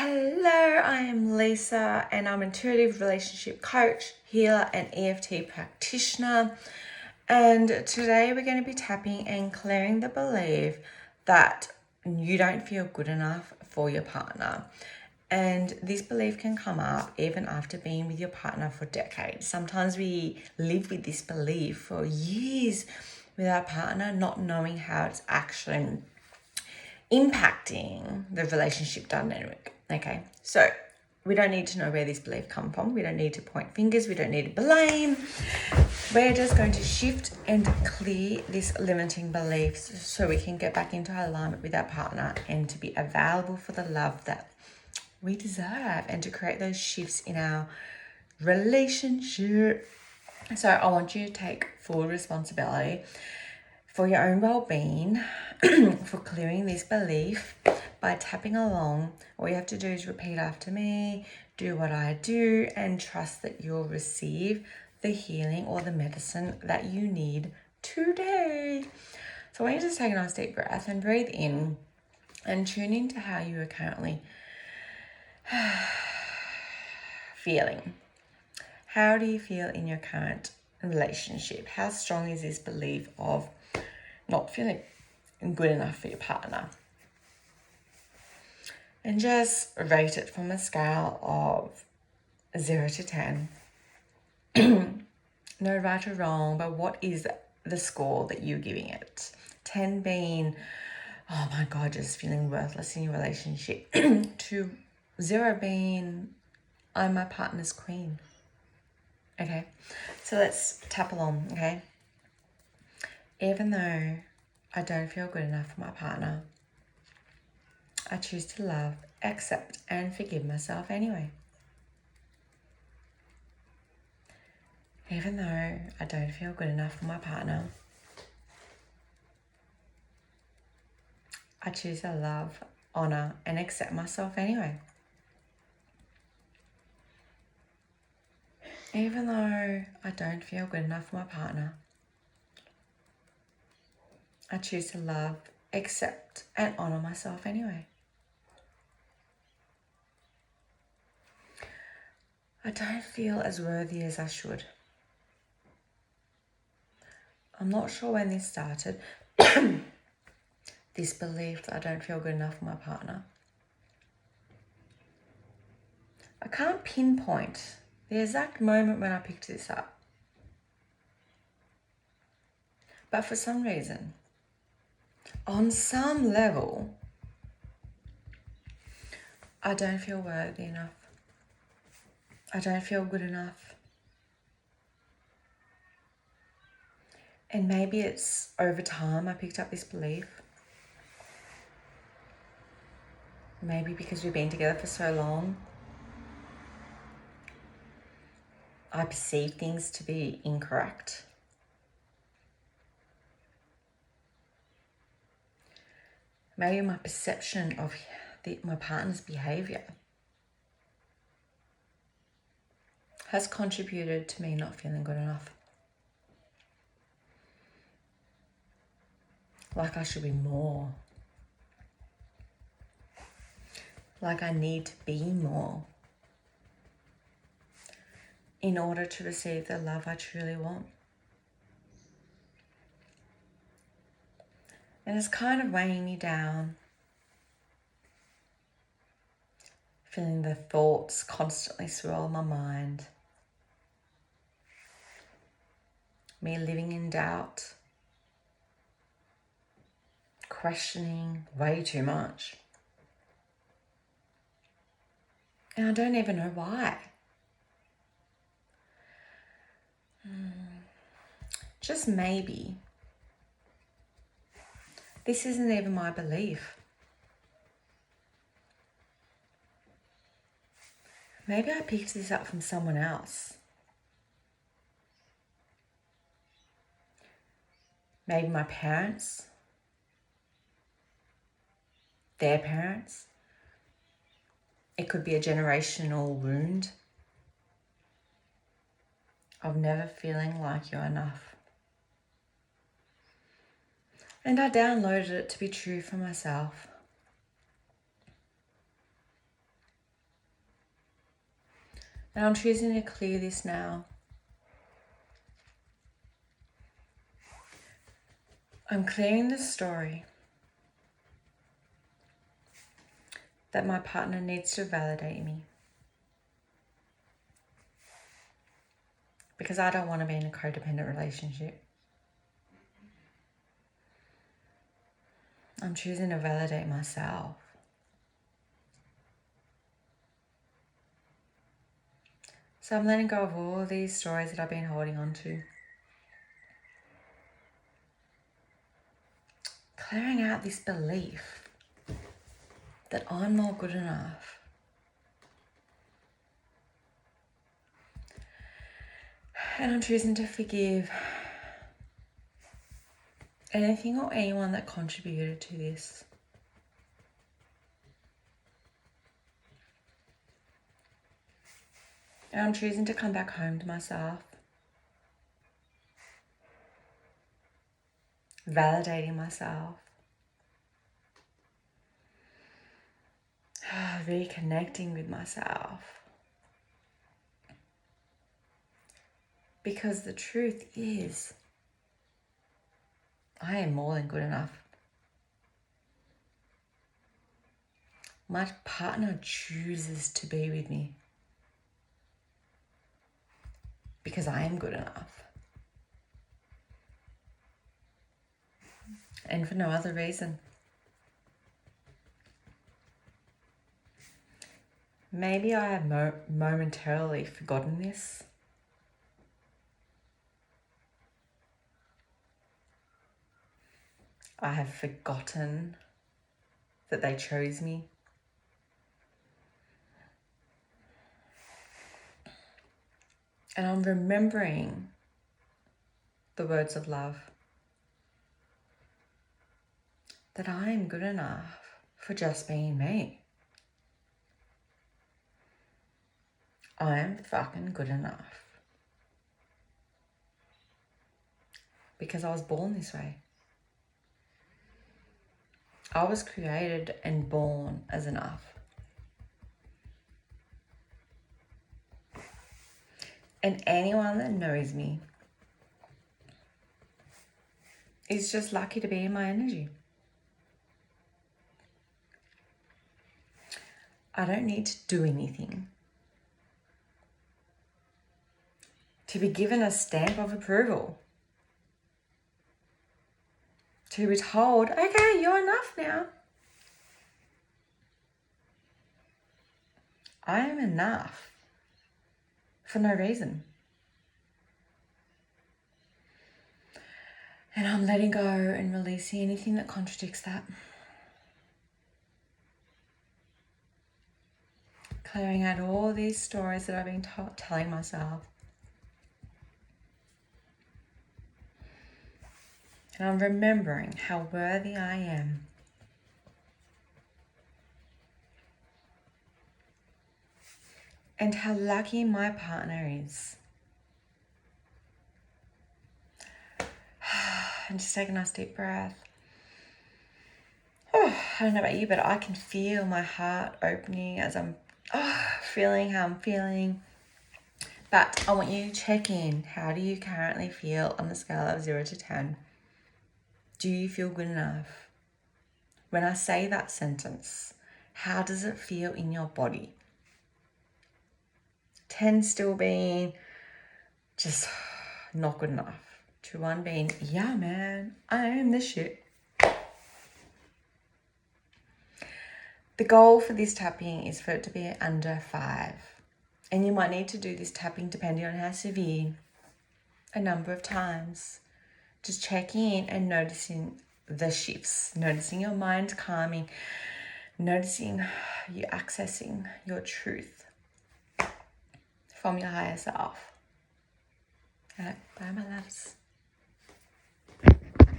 Hello, I am Lisa and I'm an intuitive relationship coach, healer and EFT practitioner. And today we're going to be tapping and clearing the belief that you don't feel good enough for your partner. And this belief can come up even after being with your partner for decades. Sometimes we live with this belief for years with our partner, not knowing how it's actually impacting the relationship dynamic. Okay, so we don't need to know where this belief comes from. We don't need to point fingers. We don't need to blame. We're just going to shift and clear this limiting beliefs so we can get back into alignment with our partner and to be available for the love that we deserve and to create those shifts in our relationship. So I want you to take full responsibility for your own well-being, for clearing this belief by tapping along. All you have to do is repeat after me, do what I do, and trust that you'll receive the healing or the medicine that you need today. So I want you to just take a nice deep breath and breathe in and tune into how you are currently feeling. How do you feel in your current relationship? How strong is this belief of not feeling good enough for your partner? And just rate it from a scale of 0 to 10. No right or wrong, but what is the score that you're giving it? 10 being, oh my God, just feeling worthless in your relationship. To 0 being, I'm my partner's queen. Okay, so let's tap along, okay? Even though I don't feel good enough for my partner, I choose to love, accept, and forgive myself anyway. Even though I don't feel good enough for my partner, I choose to love, honor, and accept myself anyway. Even though I don't feel good enough for my partner, I choose to love, accept, and honor myself anyway. I don't feel as worthy as I should. I'm not sure when this started, this belief that I don't feel good enough for my partner. I can't pinpoint the exact moment when I picked this up. But for some reason, on some level, I don't feel worthy enough. I don't feel good enough. And maybe it's over time I picked up this belief. Maybe because we've been together for so long, I perceive things to be incorrect. Maybe my perception of my partner's behavior has contributed to me not feeling good enough. Like I should be more. Like I need to be more in order to receive the love I truly want. And it's kind of weighing me down. Feeling the thoughts constantly swirl my mind. Me living in doubt. Questioning way too much. And I don't even know why. Just maybe this isn't even my belief. Maybe I picked this up from someone else. Maybe my parents, their parents. It could be a generational wound of never feeling like you're enough. And I downloaded it to be true for myself. And I'm choosing to clear this now. I'm clearing the story that my partner needs to validate me. Because I don't want to be in a codependent relationship. I'm choosing to validate myself. So I'm letting go of all these stories that I've been holding on to. Clearing out this belief that I'm not good enough. And I'm choosing to forgive anything or anyone that contributed to this. And I'm choosing to come back home to myself. Validating myself. Reconnecting with myself. Because the truth is, I am more than good enough. My partner chooses to be with me because I am good enough. And for no other reason. Maybe I have momentarily forgotten this. I have forgotten that they chose me. And I'm remembering the words of love. That I am good enough for just being me. I am fucking good enough. Because I was born this way. I was created and born as enough. And anyone that knows me is just lucky to be in my energy. I don't need to do anything to be given a stamp of approval. To be told, okay, you're enough now. I am enough for no reason. And I'm letting go and releasing anything that contradicts that. Clearing out all these stories that I've been telling myself. And I'm remembering how worthy I am. And how lucky my partner is. And just take a nice deep breath. I don't know about you, but I can feel my heart opening as I'm feeling how I'm feeling. But I want you to check in. How do you currently feel on the scale of 0 to 10? Do you feel good enough? When I say that sentence, how does it feel in your body? 10 still being just not good enough. To 1 being, yeah, man, I am the shit. The goal for this tapping is for it to be under 5. And you might need to do this tapping depending on how severe, a number of times. Just checking in and noticing the shifts, noticing your mind calming, noticing you accessing your truth from your higher self. All right, bye, my loves.